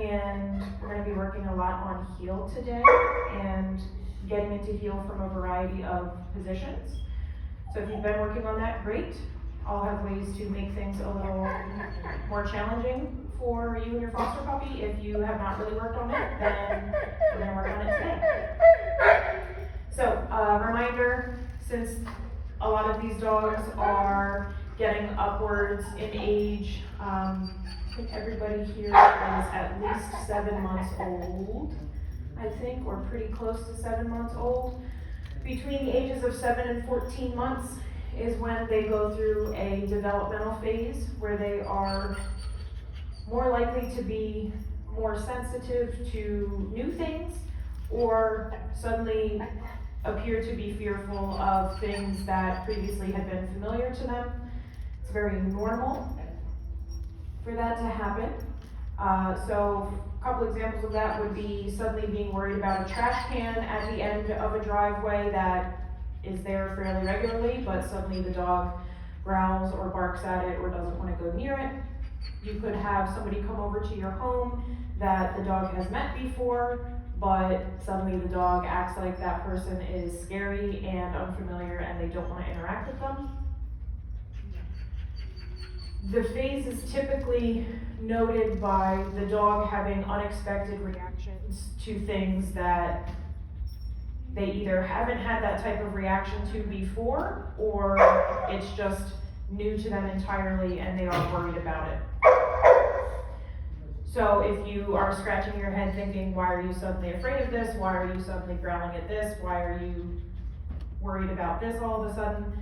and we're going to be working a lot on heel today and getting into heel from a variety of positions. So if you've been working on that, great. I'll have ways to make things a little more challenging for you and your foster puppy. If you have not really worked on it, then we're going to work on it today. So, reminder, since a lot of these dogs are getting upwards in age, I think everybody here is at least 7 months old, I think, or pretty close to 7 months old. Between the ages of 7 and 14 months is when they go through a developmental phase where they are more likely to be more sensitive to new things or suddenly appear to be fearful of things that previously had been familiar to them. It's very normal for that to happen. So a couple examples of that would be suddenly being worried about a trash can at the end of a driveway that is there fairly regularly, but suddenly the dog growls or barks at it or doesn't want to go near it. You could have somebody come over to your home that the dog has met before, but suddenly the dog acts like that person is scary and unfamiliar and they don't want to interact with them. The phase is typically noted by the dog having unexpected reactions to things that they either haven't had that type of reaction to before, or it's just new to them entirely and they are worried about it. So if you are scratching your head thinking, why are you suddenly afraid of this? Why are you suddenly growling at this? Why are you worried about this all of a sudden?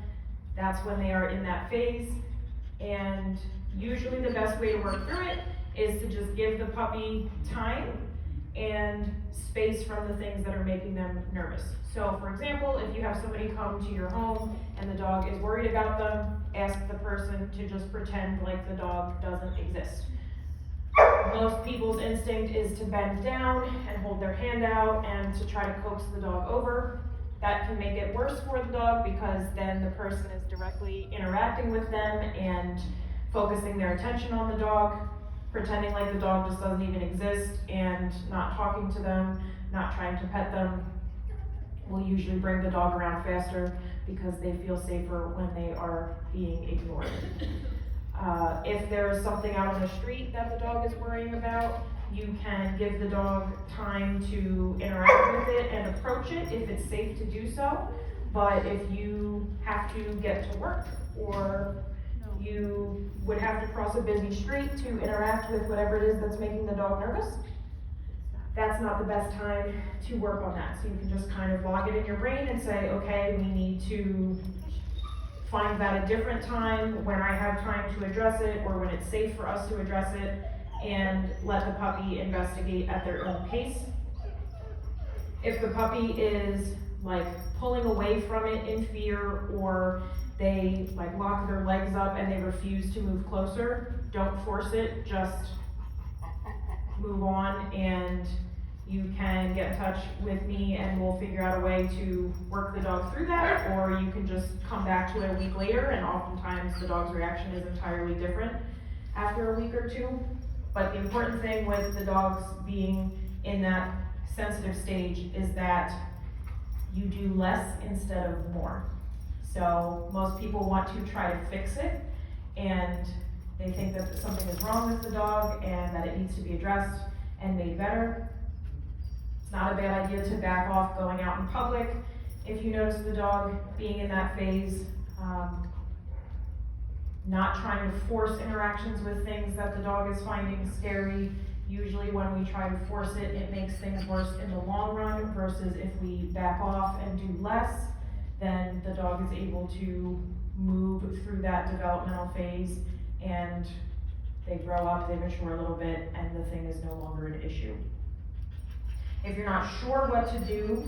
That's when they are in that phase. And usually the best way to work through it is to just give the puppy time and space from the things that are making them nervous. So for example, if you have somebody come to your home and the dog is worried about them, ask the person to just pretend like the dog doesn't exist. Most people's instinct is to bend down and hold their hand out and to try to coax the dog over. That can make it worse for the dog because then the person is directly interacting with them and focusing their attention on the dog, pretending like the dog just doesn't even exist and not talking to them, not trying to pet them. Will usually bring the dog around faster because they feel safer when they are being ignored. If there is something out on the street that the dog is worrying about, you can give the dog time to interact with it and approach it if it's safe to do so. But if you have to get to work or you would have to cross a busy street to interact with whatever it is that's making the dog nervous, that's not the best time to work on that. So you can just kind of log it in your brain and say, okay, we need to find that a different time when I have time to address it or when it's safe for us to address it, and let the puppy investigate at their own pace. If the puppy is like pulling away from it in fear, or they like lock their legs up and they refuse to move closer, don't force it, just move on, and you can get in touch with me and we'll figure out a way to work the dog through that, or you can just come back to it a week later, and oftentimes the dog's reaction is entirely different after a week or two. But the important thing with the dogs being in that sensitive stage is that you do less instead of more. So most people want to try to fix it, and they think that something is wrong with the dog and that it needs to be addressed and made better. It's not a bad idea to back off going out in public if you notice the dog being in that phase. Not trying to force interactions with things that the dog is finding scary. Usually when we try to force it, it makes things worse in the long run, versus if we back off and do less, then the dog is able to move through that developmental phase and they grow up, they mature a little bit, and the thing is no longer an issue. If you're not sure what to do,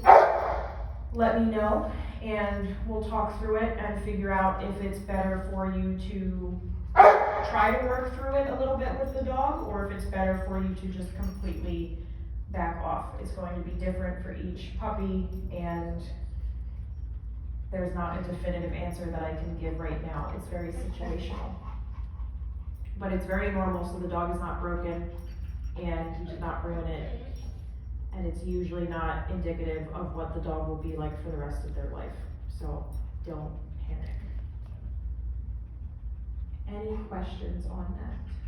let me know and we'll talk through it and figure out if it's better for you to try to work through it a little bit with the dog, or if it's better for you to just completely back off. It's going to be different for each puppy, and there's not a definitive answer that I can give right now. It's very situational. But it's very normal, so the dog is not broken, and you did not ruin it. And it's usually not indicative of what the dog will be like for the rest of their life, so don't panic. Any questions on that?